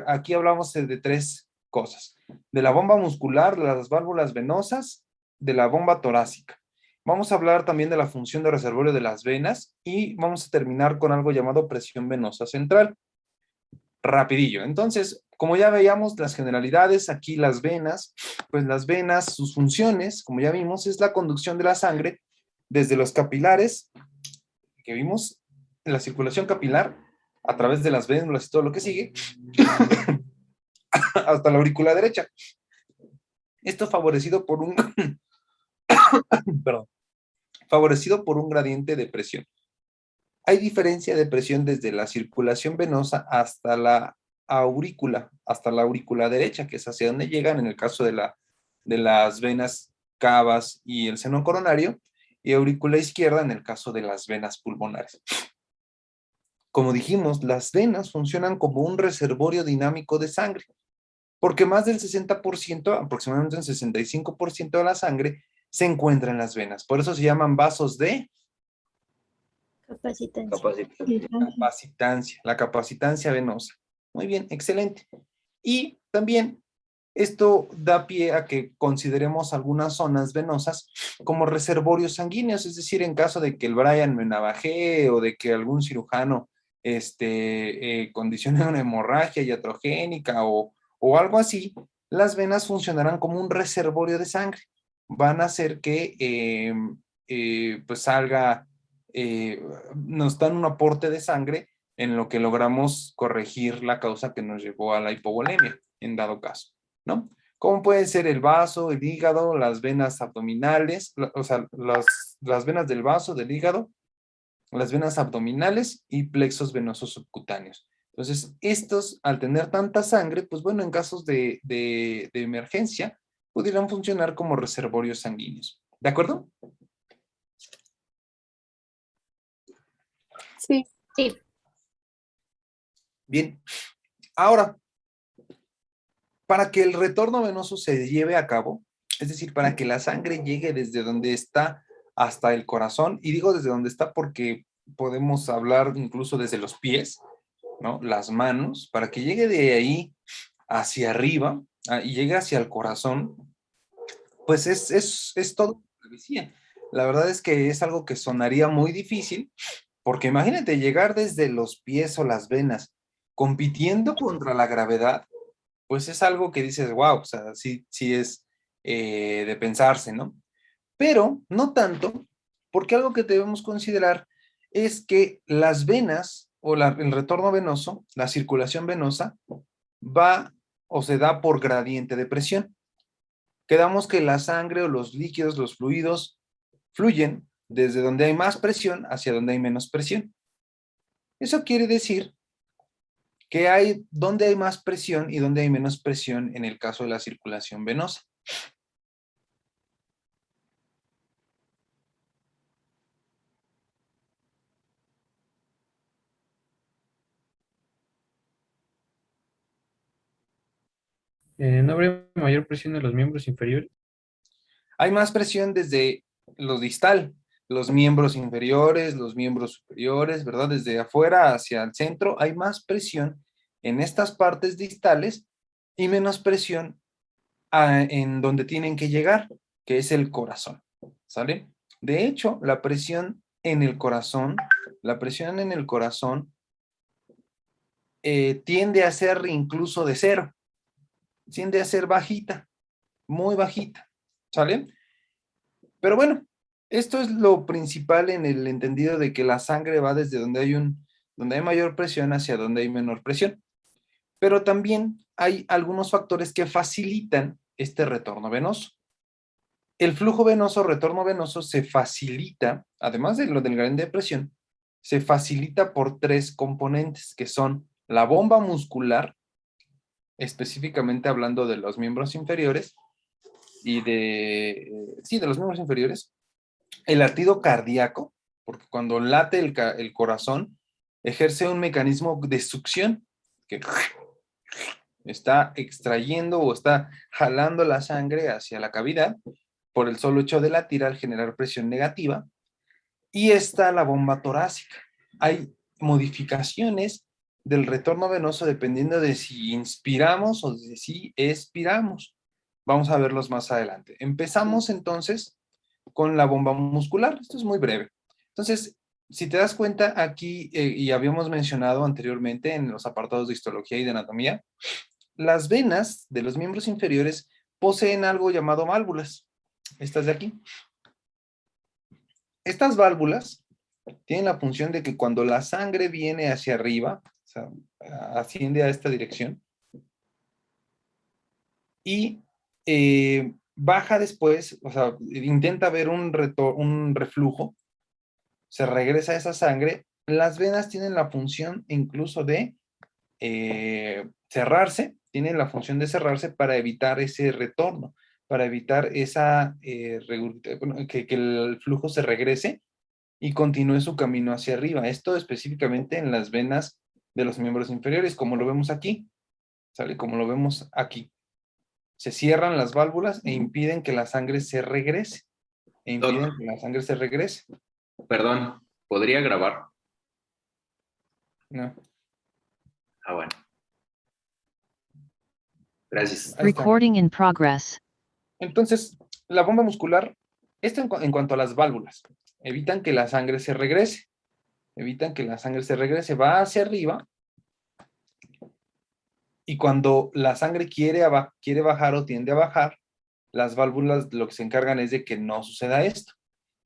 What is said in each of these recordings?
Aquí hablamos de tres cosas. De la bomba muscular, de las válvulas venosas, de la bomba torácica. Vamos a hablar también de la función de reservorio de las venas y vamos a terminar con algo llamado presión venosa central. Rapidillo. Entonces, como ya veíamos las generalidades, aquí las venas, pues las venas, sus funciones, como ya vimos, es la conducción de la sangre desde los capilares, que vimos, en la circulación capilar, a través de las vénulas y todo lo que sigue, hasta la aurícula derecha. Esto favorecido por un, perdón, favorecido por un gradiente de presión. Hay diferencia de presión desde la circulación venosa hasta la aurícula derecha, que es hacia donde llegan en el caso de las venas cavas y el seno coronario, y aurícula izquierda en el caso de las venas pulmonares. Como dijimos, las venas funcionan como un reservorio dinámico de sangre, porque más del 60%, aproximadamente un 65% de la sangre, se encuentra en las venas. Por eso se llaman vasos de capacitancia, la capacitancia venosa. Muy bien, excelente. Y también esto da pie a que consideremos algunas zonas venosas como reservorios sanguíneos, es decir, en caso de que el Brian me navajee o de que algún cirujano condicione una hemorragia iatrogénica o algo así, las venas funcionarán como un reservorio de sangre. Van a hacer que pues salga, nos dan un aporte de sangre en lo que logramos corregir la causa que nos llevó a la hipovolemia, en dado caso, ¿no? Como puede ser el vaso, el hígado, las venas abdominales, o sea, las venas del vaso, del hígado, las venas abdominales y plexos venosos subcutáneos. Entonces, estos, al tener tanta sangre, pues bueno, en casos de emergencia, pudieran funcionar como reservorios sanguíneos. ¿De acuerdo? Sí. Sí. Bien. Ahora, para que el retorno venoso se lleve a cabo, es decir, para que la sangre llegue desde donde está hasta el corazón, y digo desde donde está porque podemos hablar incluso desde los pies, ¿no? Las manos, para que llegue de ahí hacia arriba y llegue hacia el corazón, pues es todo travesía. La verdad es que es algo que sonaría muy difícil, porque imagínate llegar desde los pies o las venas, compitiendo contra la gravedad, pues es algo que dices, wow, o sea, sí, sí es de pensarse, ¿no? Pero no tanto, porque algo que debemos considerar es que las venas o el retorno venoso, la circulación venosa, va o se da por gradiente de presión. Quedamos que la sangre o los líquidos, los fluidos, fluyen desde donde hay más presión hacia donde hay menos presión. Eso quiere decir que hay donde hay más presión y donde hay menos presión en el caso de la circulación venosa. ¿No habría mayor presión en los miembros inferiores? Hay más presión desde lo distal, los miembros inferiores, los miembros superiores, ¿verdad? Desde afuera hacia el centro hay más presión en estas partes distales y menos presión en donde tienen que llegar, que es el corazón, ¿sale? De hecho, la presión en el corazón tiende a ser incluso de cero, tiende a ser bajita, muy bajita, ¿sale? Pero bueno, esto es lo principal en el entendido de que la sangre va desde donde hay mayor presión hacia donde hay menor presión. Pero también hay algunos factores que facilitan este retorno venoso. El flujo venoso, retorno venoso, se facilita, además de lo del gradiente de presión, se facilita por tres componentes, que son la bomba muscular, específicamente hablando de los miembros inferiores, y de los miembros inferiores, el latido cardíaco, porque cuando late el corazón, ejerce un mecanismo de succión, que está extrayendo o está jalando la sangre hacia la cavidad, por el solo hecho de latir al generar presión negativa, y está la bomba torácica. Hay modificaciones del retorno venoso dependiendo de si inspiramos o de si expiramos. Vamos a verlos más adelante. Empezamos entonces con la bomba muscular. Esto es muy breve. Entonces, si te das cuenta aquí, y habíamos mencionado anteriormente en los apartados de histología y de anatomía, las venas de los miembros inferiores poseen algo llamado válvulas. Estas de aquí. Estas válvulas tienen la función de que cuando la sangre viene hacia arriba, o sea, asciende a esta dirección, y baja después, o sea, intenta ver un reflujo, se regresa esa sangre, las venas tienen la función incluso de cerrarse, tienen la función de cerrarse para evitar ese retorno, para evitar esa, que el flujo se regrese y continúe su camino hacia arriba. Esto específicamente en las venas de los miembros inferiores, como lo vemos aquí, ¿sale? Como lo vemos aquí. Se cierran las válvulas e impiden que la sangre se regrese. Perdón, ¿podría grabar? No. Ah, bueno. Gracias. Ahí está. Recording in progress. Entonces, la bomba muscular, esto en cuanto a las válvulas, evitan que la sangre se regrese. Va hacia arriba y cuando la sangre quiere bajar o tiende a bajar, las válvulas lo que se encargan es de que no suceda esto.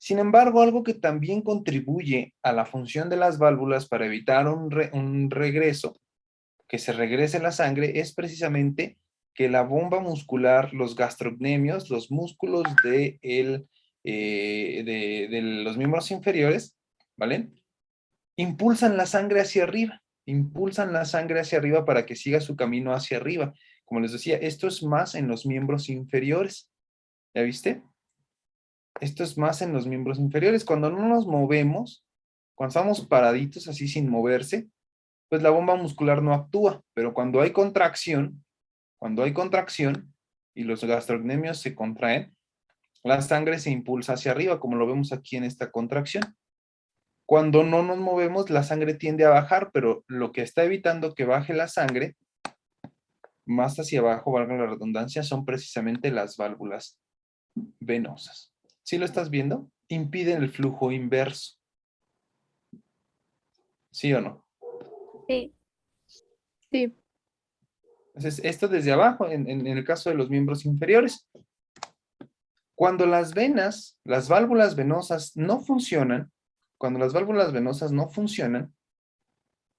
Sin embargo, algo que también contribuye a la función de las válvulas para evitar un regreso, que se regrese la sangre, es precisamente que la bomba muscular, los gastrocnemios, los músculos de los miembros inferiores, ¿vale? Impulsan la sangre hacia arriba, para que siga su camino hacia arriba. Como les decía, esto es más en los miembros inferiores. ¿Ya viste? Esto es más en los miembros inferiores. Cuando no nos movemos, cuando estamos paraditos así sin moverse, pues la bomba muscular no actúa. Pero cuando hay contracción y los gastrocnemios se contraen, la sangre se impulsa hacia arriba, como lo vemos aquí en esta contracción. Cuando no nos movemos, la sangre tiende a bajar, pero lo que está evitando que baje la sangre más hacia abajo, valga la redundancia, son precisamente las válvulas venosas. ¿Sí lo estás viendo? Impiden el flujo inverso. ¿Sí o no? Sí. Sí. Entonces, esto desde abajo, en el caso de los miembros inferiores. Cuando las venas, las válvulas venosas no funcionan,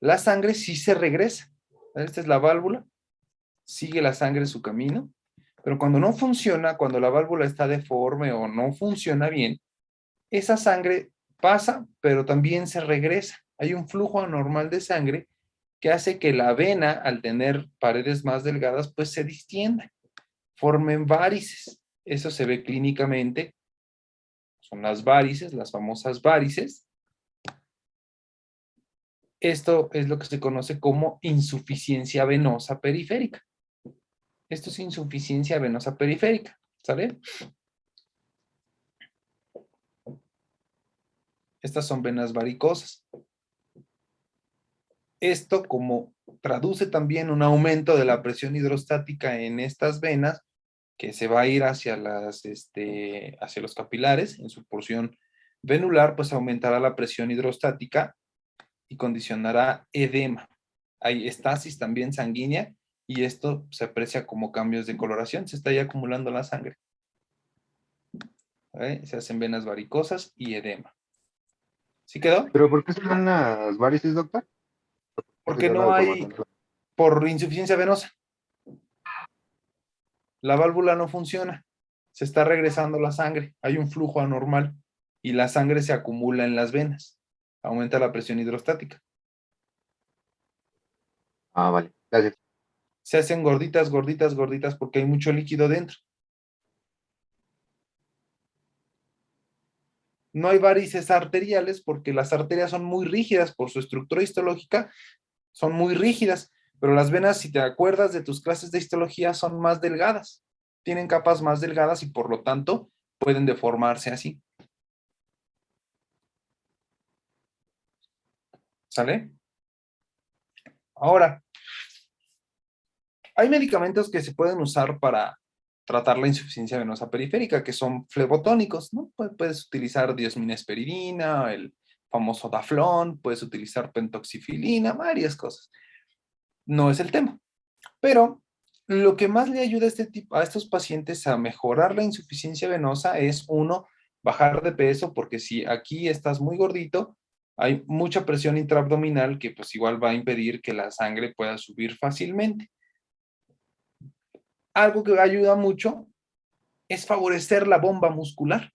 la sangre sí se regresa. Esta es la válvula, sigue la sangre su camino, pero cuando no funciona, cuando la válvula está deforme o no funciona bien, esa sangre pasa, pero también se regresa. Hay un flujo anormal de sangre que hace que la vena, al tener paredes más delgadas, pues se distienda, formen varices. Eso se ve clínicamente. Son las varices, las famosas varices. Esto es lo que se conoce como insuficiencia venosa periférica. Esto es insuficiencia venosa periférica, ¿sale? Estas son venas varicosas. Esto como traduce también un aumento de la presión hidrostática en estas venas, que se va a ir hacia los capilares, en su porción venular, pues aumentará la presión hidrostática y condicionará edema. Hay estasis también sanguínea y esto se aprecia como cambios de coloración, se está ya acumulando la sangre. ¿Vale? Se hacen venas varicosas y edema. ¿Sí quedó? ¿Pero por qué se dan las varices, doctor? Porque no hay, por insuficiencia venosa. La válvula no funciona, se está regresando la sangre, hay un flujo anormal y la sangre se acumula en las venas, aumenta la presión hidrostática. Ah, vale, gracias. Se hacen gorditas, gorditas, gorditas porque hay mucho líquido dentro. No hay varices arteriales porque las arterias son muy rígidas por su estructura histológica, son muy rígidas, pero las venas, si te acuerdas de tus clases de histología, son más delgadas, tienen capas más delgadas y por lo tanto pueden deformarse así. ¿Sale? Ahora, hay medicamentos que se pueden usar para tratar la insuficiencia venosa periférica, que son flebotónicos, ¿no? Puedes utilizar diosminespirina, el famoso Daflón, puedes utilizar pentoxifilina, varias cosas. No es el tema. Pero lo que más le ayuda a estos pacientes a mejorar la insuficiencia venosa es, uno, bajar de peso, porque si aquí estás muy gordito, hay mucha presión intraabdominal que pues igual va a impedir que la sangre pueda subir fácilmente. Algo que ayuda mucho es favorecer la bomba muscular.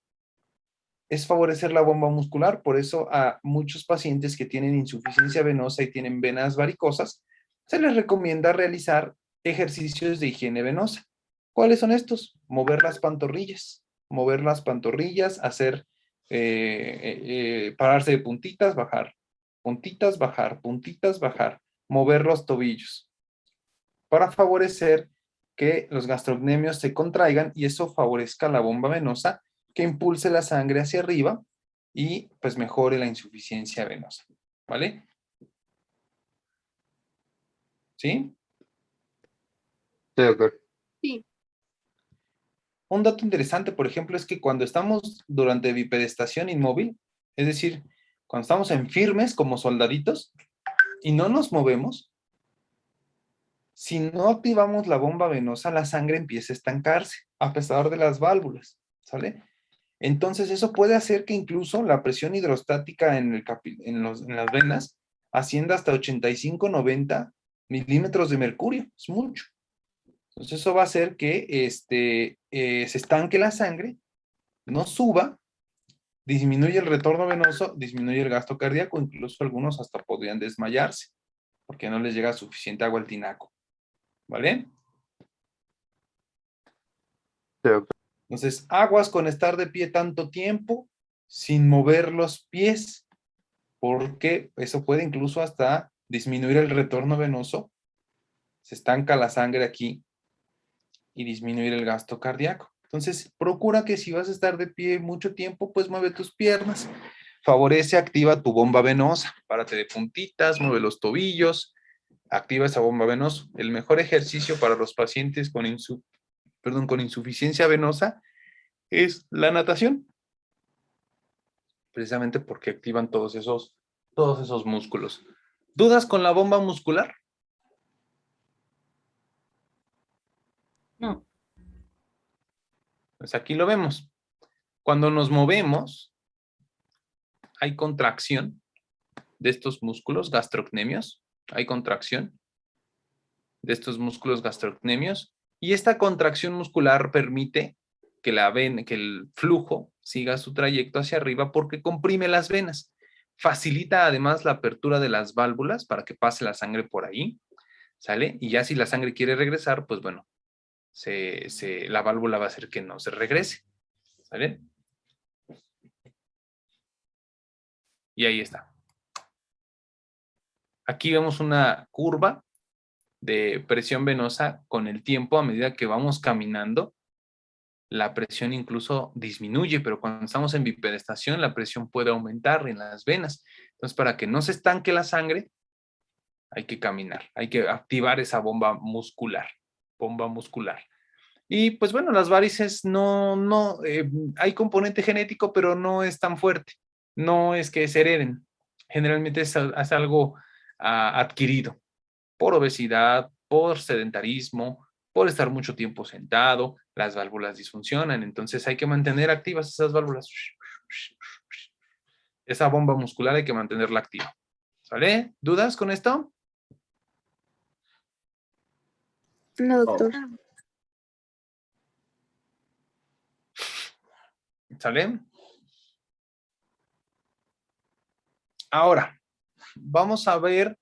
Es favorecer la bomba muscular, por eso a muchos pacientes que tienen insuficiencia venosa y tienen venas varicosas, se les recomienda realizar ejercicios de higiene venosa. ¿Cuáles son estos? Mover las pantorrillas, hacer, pararse de puntitas, bajar, puntitas, bajar, puntitas, bajar, mover los tobillos, para favorecer que los gastrocnemios se contraigan y eso favorezca la bomba venosa, que impulse la sangre hacia arriba y pues mejore la insuficiencia venosa, ¿vale? ¿Sí? Sí, doctor. Sí. Un dato interesante, por ejemplo, es que cuando estamos durante bipedestación inmóvil, es decir, cuando estamos en firmes como soldaditos y no nos movemos, si no activamos la bomba venosa, la sangre empieza a estancarse, a pesar de las válvulas, ¿sale? Entonces eso puede hacer que incluso la presión hidrostática en las venas ascienda hasta 85-90 milímetros de mercurio, es mucho. Entonces eso va a hacer que se estanque la sangre, no suba, disminuye el retorno venoso, disminuye el gasto cardíaco, incluso algunos hasta podrían desmayarse, porque no les llega suficiente agua al tinaco, ¿vale? Sí, doctor. Entonces, aguas con estar de pie tanto tiempo sin mover los pies, porque eso puede incluso hasta disminuir el retorno venoso, se estanca la sangre aquí y disminuir el gasto cardíaco. Entonces, procura que si vas a estar de pie mucho tiempo, pues mueve tus piernas, favorece, activa tu bomba venosa, párate de puntitas, mueve los tobillos, activa esa bomba venosa. El mejor ejercicio para los pacientes con insuficiencia venosa es la natación, precisamente porque activan todos esos músculos. ¿Dudas con la bomba muscular? No. Pues aquí lo vemos. Cuando nos movemos, hay contracción de estos músculos gastrocnemios, hay contracción de estos músculos gastrocnemios, y esta contracción muscular permite que que el flujo siga su trayecto hacia arriba porque comprime las venas. Facilita además la apertura de las válvulas para que pase la sangre por ahí, ¿sale? Y ya si la sangre quiere regresar, pues bueno, la válvula va a hacer que no se regrese, ¿sale? Y ahí está. Aquí vemos una curva de presión venosa con el tiempo. A medida que vamos caminando, la presión incluso disminuye, pero cuando estamos en bipedestación, la presión puede aumentar en las venas. Entonces, para que no se estanque la sangre, hay que caminar, hay que activar esa bomba muscular. Y pues bueno, las varices hay componente genético, pero no es tan fuerte. No es que se hereden. Generalmente es algo adquirido por obesidad, por sedentarismo, por estar mucho tiempo sentado, las válvulas disfuncionan, entonces hay que mantener activas esas válvulas. Esa bomba muscular hay que mantenerla activa. ¿Sale? ¿Dudas con esto? No, doctor. ¿Sale? Ahora, vamos a ver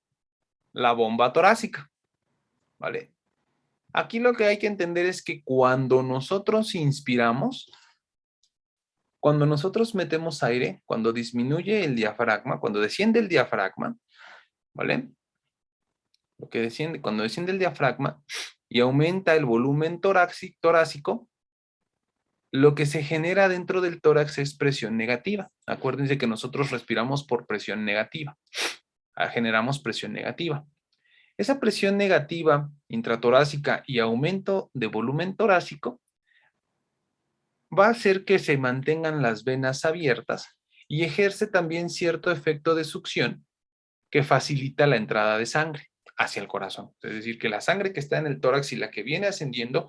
la bomba torácica. ¿Vale? Aquí lo que hay que entender es que cuando nosotros inspiramos, cuando nosotros metemos aire, cuando disminuye el diafragma, cuando desciende el diafragma, ¿vale? Cuando desciende el diafragma y aumenta el volumen torácico, lo que se genera dentro del tórax es presión negativa. Acuérdense que nosotros respiramos por presión negativa. Generamos presión negativa. Esa presión negativa intratorácica y aumento de volumen torácico va a hacer que se mantengan las venas abiertas y ejerce también cierto efecto de succión que facilita la entrada de sangre hacia el corazón. Es decir, que la sangre que está en el tórax y la que viene ascendiendo,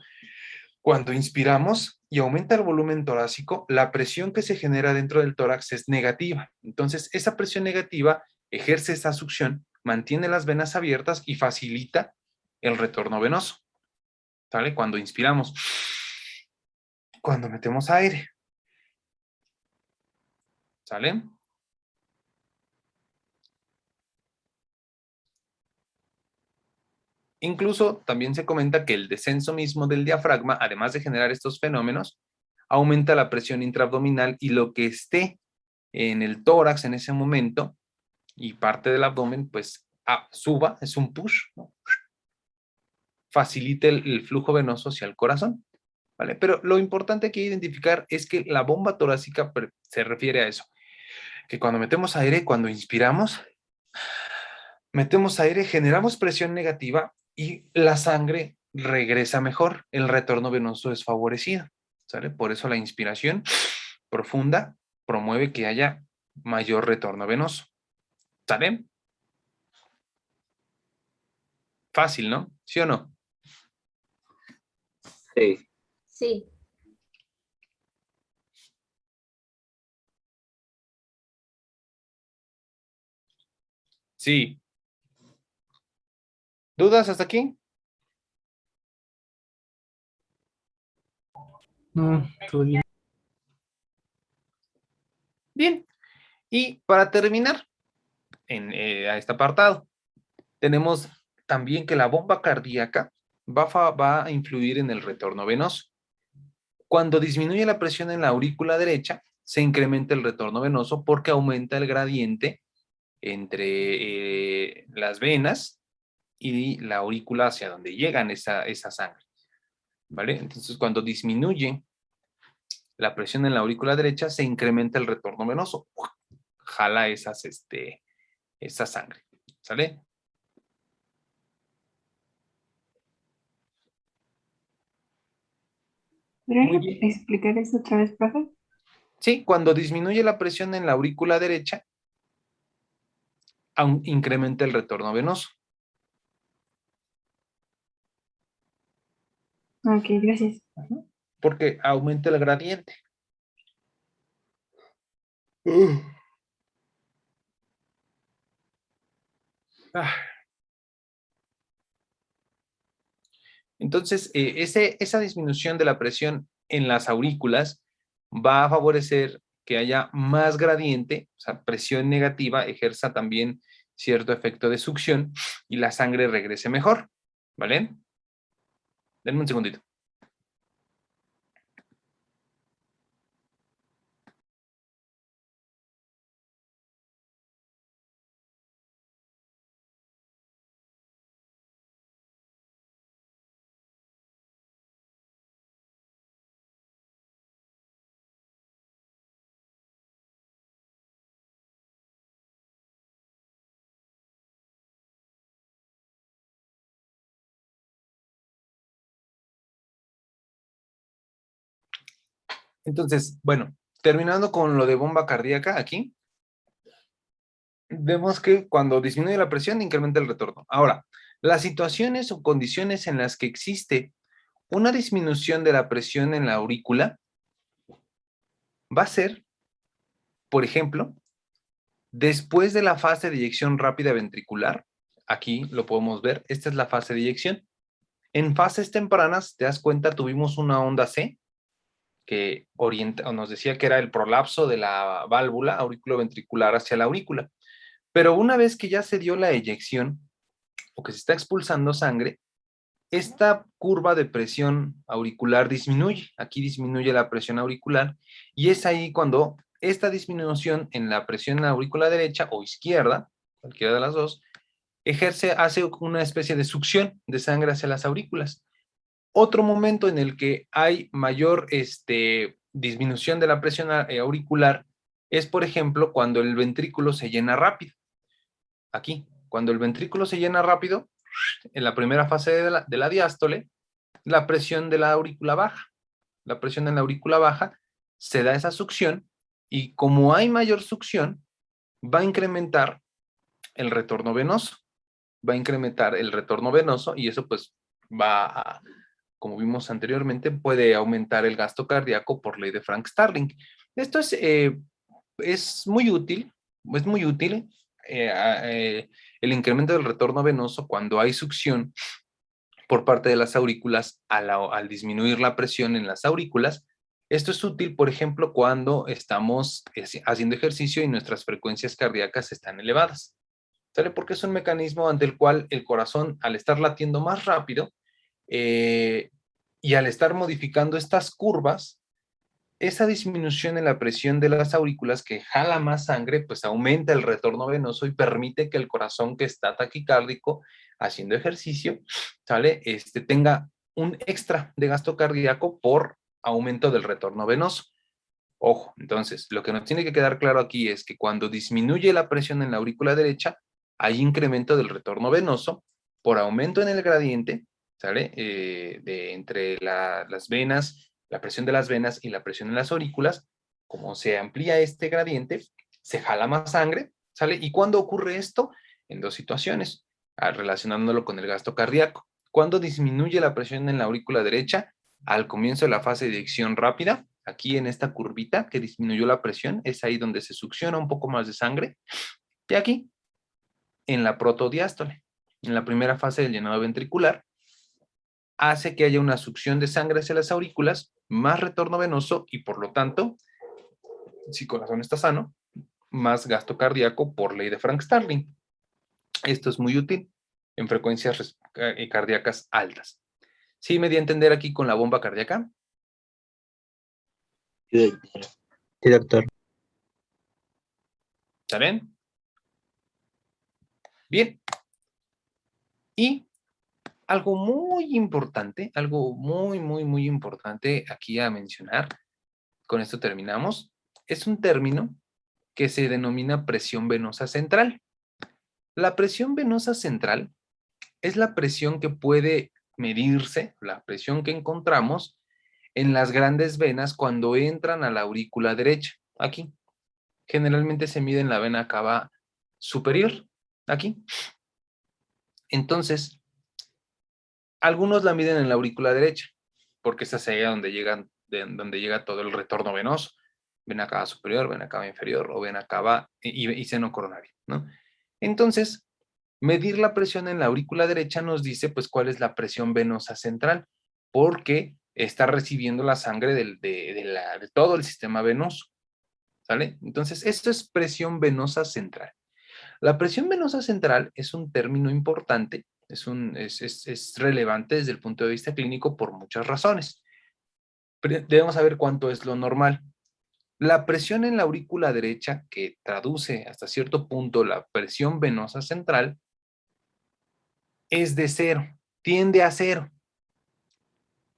cuando inspiramos y aumenta el volumen torácico, la presión que se genera dentro del tórax es negativa. Entonces, esa presión negativa ejerce esa succión, mantiene las venas abiertas y facilita el retorno venoso. ¿Sale? Cuando inspiramos, cuando metemos aire. ¿Sale? Incluso también se comenta que el descenso mismo del diafragma, además de generar estos fenómenos, aumenta la presión intraabdominal y lo que esté en el tórax en ese momento y parte del abdomen, pues suba, es un push, ¿no? Facilita el flujo venoso hacia el corazón, ¿vale? Pero lo importante que identificar es que la bomba torácica se refiere a eso, que cuando metemos aire, cuando inspiramos, metemos aire, generamos presión negativa y la sangre regresa mejor, el retorno venoso es favorecido, ¿sale? Por eso la inspiración profunda promueve que haya mayor retorno venoso, ¿sale? Fácil, ¿no? ¿Sí o no? Sí. Sí. Sí. ¿Dudas hasta aquí? No, todo bien. Bien. Y para terminar a este apartado, tenemos también que la bomba cardíaca va a influir en el retorno venoso. Cuando disminuye la presión en la aurícula derecha, se incrementa el retorno venoso porque aumenta el gradiente entre las venas y la aurícula hacia donde llegan esa sangre, ¿vale? Entonces, cuando disminuye la presión en la aurícula derecha, se incrementa el retorno venoso. Jala esa sangre, ¿sale? Muy ¿Podrías bien. explicar eso otra vez, profe? Sí, cuando disminuye la presión en la aurícula derecha, incrementa el retorno venoso. Ok, gracias. Porque aumenta el gradiente. Entonces, esa disminución de la presión en las aurículas va a favorecer que haya más gradiente, o sea, presión negativa ejerza también cierto efecto de succión y la sangre regrese mejor, ¿vale? Denme un segundito. Entonces, bueno, terminando con lo de bomba cardíaca aquí, vemos que cuando disminuye la presión incrementa el retorno. Ahora, las situaciones o condiciones en las que existe una disminución de la presión en la aurícula va a ser, por ejemplo, después de la fase de eyección rápida ventricular. Aquí lo podemos ver, esta es la fase de eyección. En fases tempranas, te das cuenta, tuvimos una onda C que nos decía que era el prolapso de la válvula auriculoventricular hacia la aurícula. Pero una vez que ya se dio la eyección o que se está expulsando sangre, esta curva de presión auricular disminuye. Aquí disminuye la presión auricular y es ahí cuando esta disminución en la presión en la aurícula derecha o izquierda, cualquiera de las dos, hace una especie de succión de sangre hacia las aurículas. Otro momento en el que hay mayor disminución de la presión auricular es, por ejemplo, cuando el ventrículo se llena rápido. Aquí, cuando el ventrículo se llena rápido, en la primera fase de la diástole, la presión de la aurícula baja. La presión en la aurícula baja, se da esa succión y como hay mayor succión, va a incrementar el retorno venoso. Va a incrementar el retorno venoso y eso pues va a, como vimos anteriormente, puede aumentar el gasto cardíaco por ley de Frank-Starling. Esto es muy útil, el incremento del retorno venoso cuando hay succión por parte de las aurículas al disminuir la presión en las aurículas. Esto es útil, por ejemplo, cuando estamos haciendo ejercicio y nuestras frecuencias cardíacas están elevadas. ¿Sale? Porque es un mecanismo ante el cual el corazón, al estar latiendo más rápido y al estar modificando estas curvas, esa disminución en la presión de las aurículas que jala más sangre, pues aumenta el retorno venoso y permite que el corazón que está taquicárdico haciendo ejercicio, ¿sale? Tenga un extra de gasto cardíaco por aumento del retorno venoso. Ojo, entonces, lo que nos tiene que quedar claro aquí es que cuando disminuye la presión en la aurícula derecha, hay incremento del retorno venoso por aumento en el gradiente, ¿sale? Entre las venas, la presión de las venas y la presión en las aurículas. Como se amplía este gradiente, se jala más sangre, ¿sale? ¿Y cuándo ocurre esto? En dos situaciones, relacionándolo con el gasto cardíaco. Cuando disminuye la presión en la aurícula derecha, al comienzo de la fase de eyección rápida, aquí en esta curvita que disminuyó la presión, es ahí donde se succiona un poco más de sangre. Y aquí, en la protodiástole, en la primera fase del llenado ventricular, hace que haya una succión de sangre hacia las aurículas, más retorno venoso y por lo tanto, si el corazón está sano, más gasto cardíaco por ley de Frank-Starling. Esto es muy útil en frecuencias cardíacas altas. ¿Sí me di a entender aquí con la bomba cardíaca? Sí, doctor. ¿Está bien? Bien. Y algo muy importante, algo muy importante aquí a mencionar, con esto terminamos, es un término que se denomina presión venosa central. La presión venosa central es la presión que puede medirse, la presión que encontramos en las grandes venas cuando entran a la aurícula derecha, aquí. Generalmente se mide en la vena cava superior, aquí. Entonces, algunos la miden en la aurícula derecha, porque esa es allá donde llega todo el retorno venoso. Vena cava superior, vena cava inferior, o vena cava y seno coronario, ¿no? Entonces, medir la presión en la aurícula derecha nos dice, pues, cuál es la presión venosa central, porque está recibiendo la sangre de todo el sistema venoso, ¿sale? Entonces, esto es presión venosa central. La presión venosa central es un término importante, es relevante desde el punto de vista clínico por muchas razones. Debemos saber cuánto es lo normal. La presión en la aurícula derecha, que traduce hasta cierto punto la presión venosa central, es de 0, tiende a 0,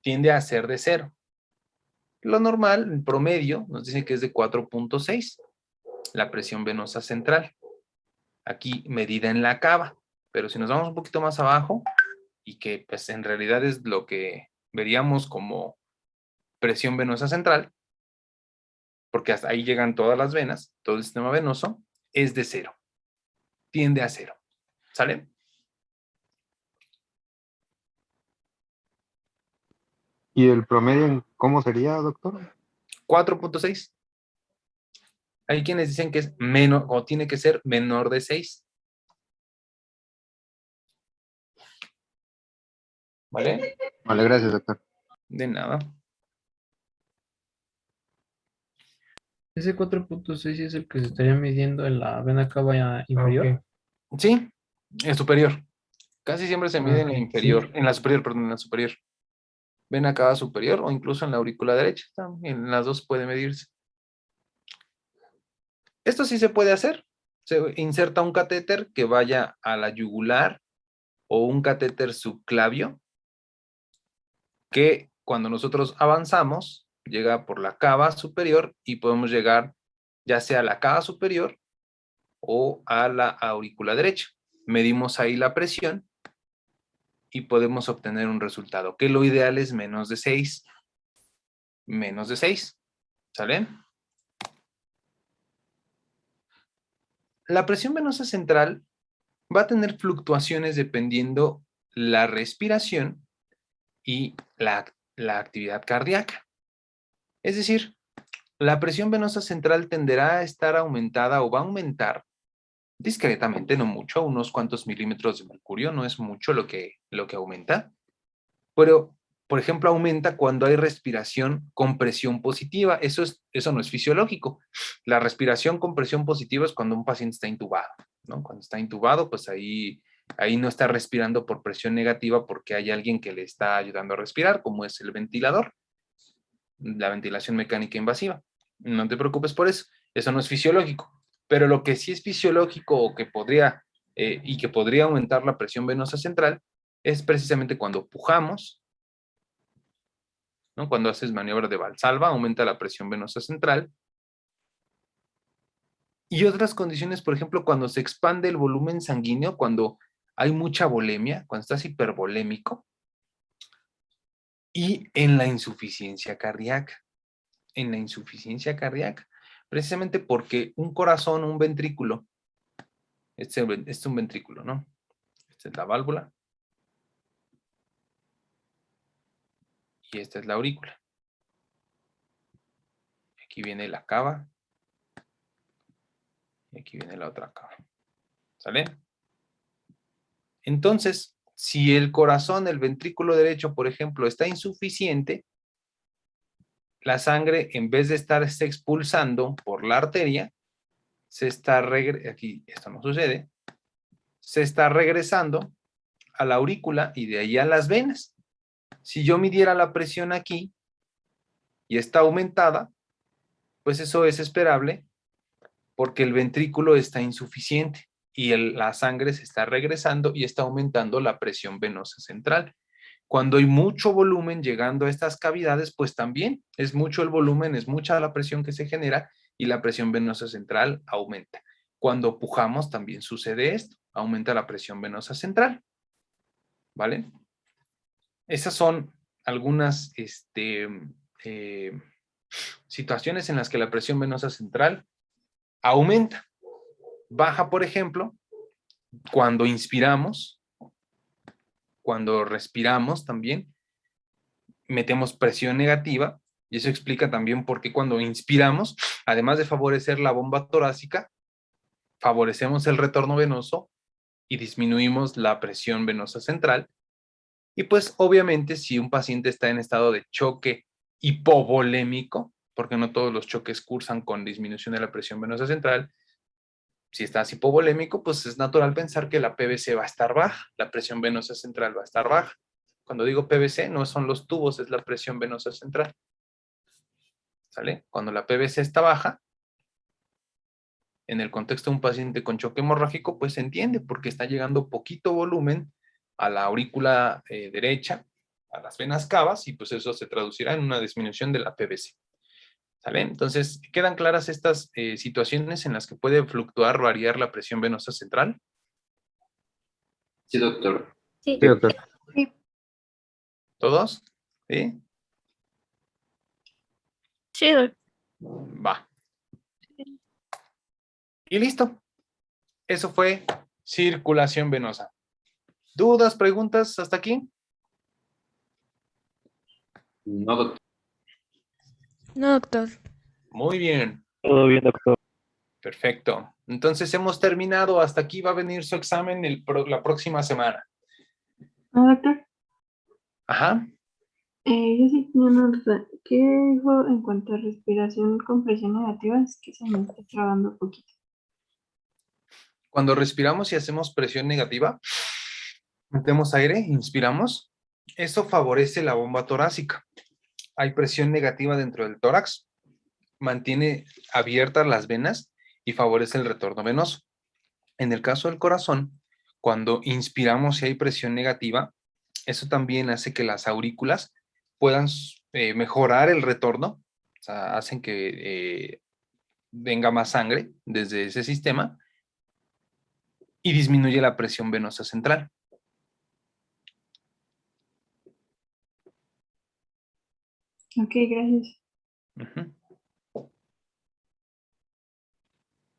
tiende a ser de 0. Lo normal, el promedio, nos dice que es de 4.6, la presión venosa central. Aquí medida en la cava, pero si nos vamos un poquito más abajo, y que pues en realidad es lo que veríamos como presión venosa central, porque hasta ahí llegan todas las venas, todo el sistema venoso, es de 0, tiende a 0, ¿sale? ¿Y el promedio cómo sería, doctor? 4.6. Hay quienes dicen que es menos, o tiene que ser menor de 6. ¿Vale? Vale, gracias, doctor. De nada. Ese 4.6 es el que se estaría midiendo en la vena cava inferior. Ok. Sí, es superior. Casi siempre se mide en la Ok, inferior, sí. en la superior, perdón, en la superior. Vena cava superior o incluso en la aurícula derecha. En las dos puede medirse. Esto sí se puede hacer. Se inserta un catéter que vaya a la yugular o un catéter subclavio que cuando nosotros avanzamos llega por la cava superior y podemos llegar ya sea a la cava superior o a la aurícula derecha. Medimos ahí la presión y podemos obtener un resultado, que lo ideal es menos de 6. Menos de 6. ¿Sale? La presión venosa central va a tener fluctuaciones dependiendo la respiración y la actividad cardíaca. Es decir, la presión venosa central tenderá a estar aumentada o va a aumentar discretamente, no mucho, unos cuantos milímetros de mercurio, no es mucho lo que aumenta, pero, por ejemplo, aumenta cuando hay respiración con presión positiva. Eso no es fisiológico. La respiración con presión positiva es cuando un paciente está intubado, ¿no? Cuando está intubado, pues ahí no está respirando por presión negativa porque hay alguien que le está ayudando a respirar, como es el ventilador, la ventilación mecánica invasiva. No te preocupes por eso. Eso no es fisiológico. Pero lo que sí es fisiológico o que podría aumentar la presión venosa central es precisamente cuando pujamos, ¿no? Cuando haces maniobra de Valsalva, aumenta la presión venosa central. Y otras condiciones, por ejemplo, cuando se expande el volumen sanguíneo, cuando hay mucha volemia, cuando estás hipervolémico, y en la insuficiencia cardíaca. En la insuficiencia cardíaca. Precisamente porque un corazón, un ventrículo, este es un ventrículo, ¿no? Esta es la válvula. Y esta es la aurícula. Aquí viene la cava. Y aquí viene la otra cava. ¿Sale? Entonces, si el corazón, el ventrículo derecho, por ejemplo, está insuficiente, la sangre, en vez de estarse expulsando por la arteria, aquí esto no sucede, se está regresando a la aurícula y de ahí a las venas. Si yo midiera la presión aquí y está aumentada, pues eso es esperable porque el ventrículo está insuficiente y la sangre se está regresando y está aumentando la presión venosa central. Cuando hay mucho volumen llegando a estas cavidades, pues también es mucho el volumen, es mucha la presión que se genera y la presión venosa central aumenta. Cuando pujamos también sucede esto, aumenta la presión venosa central. ¿Vale? Esas son algunas situaciones en las que la presión venosa central aumenta. Baja, por ejemplo, cuando inspiramos, cuando respiramos también, metemos presión negativa, y eso explica también por qué cuando inspiramos, además de favorecer la bomba torácica, favorecemos el retorno venoso y disminuimos la presión venosa central. Y pues obviamente si un paciente está en estado de choque hipovolémico, porque no todos los choques cursan con disminución de la presión venosa central, si estás hipovolémico, pues es natural pensar que la PVC va a estar baja, la presión venosa central va a estar baja. Cuando digo PVC, no son los tubos, es la presión venosa central. ¿Sale? Cuando la PVC está baja, en el contexto de un paciente con choque hemorrágico, pues se entiende porque está llegando poquito volumen a la aurícula derecha, a las venas cavas, y pues eso se traducirá en una disminución de la PVC. ¿Sale? Entonces, ¿quedan claras estas situaciones en las que puede fluctuar, variar la presión venosa central? Sí, doctor. Sí. Sí, doctor. Sí. ¿Todos? ¿Sí? Sí, doc- Va. Y listo. Eso fue circulación venosa. ¿Dudas, preguntas hasta aquí? No, doctor. No, doctor. Muy bien. Todo bien, doctor. Perfecto. Entonces hemos terminado. Hasta aquí va a venir su examen la próxima semana. Doctor, Ajá. yo sí tenía una duda. ¿Qué dijo en cuanto a respiración con presión negativa? Es que se me está trabando un poquito. Cuando respiramos y hacemos presión negativa, metemos aire, inspiramos. Eso favorece la bomba torácica. Hay presión negativa dentro del tórax, mantiene abiertas las venas y favorece el retorno venoso. En el caso del corazón, cuando inspiramos y hay presión negativa, eso también hace que las aurículas puedan mejorar el retorno, o sea, hacen que venga más sangre desde ese sistema y disminuye la presión venosa central. Ok, gracias. Ujú.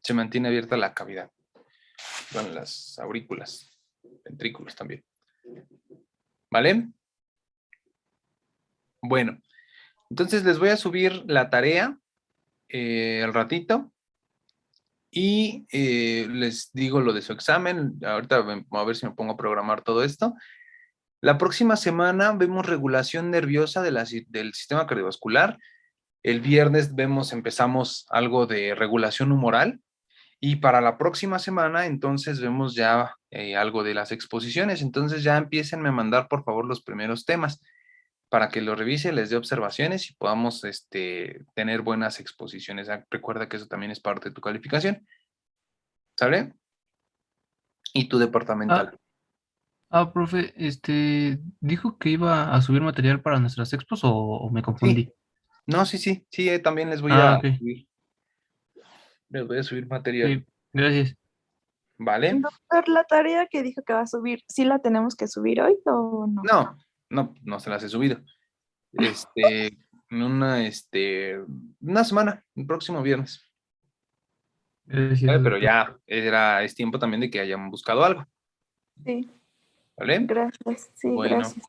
Se mantiene abierta la cavidad. Con las aurículas, ventrículos también. ¿Vale? Bueno, entonces les voy a subir la tarea al ratito y les digo lo de su examen. Ahorita a ver si me pongo a programar todo esto. La próxima semana vemos regulación nerviosa del sistema cardiovascular. El viernes empezamos algo de regulación humoral. Y para la próxima semana, entonces, vemos ya algo de las exposiciones. Entonces, ya empiecen a mandar, por favor, los primeros temas para que lo revise, les dé observaciones y podamos tener buenas exposiciones. Recuerda que eso también es parte de tu calificación. ¿Sale? Y tu departamental. Profe, ¿dijo que iba a subir material para nuestras expos o me confundí? Sí. No, sí, también les voy Ah, a ok. subir. Les voy a subir material. Sí, gracias. ¿Vale? Doctor, la tarea que dijo que va a subir, ¿sí la tenemos que subir hoy o no? No se las he subido. En una semana, el próximo viernes. Gracias, ¿Vale? Pero doctor. ya es tiempo también de que hayan buscado algo. Sí, ¿Vale? gracias. Sí, Bueno, gracias.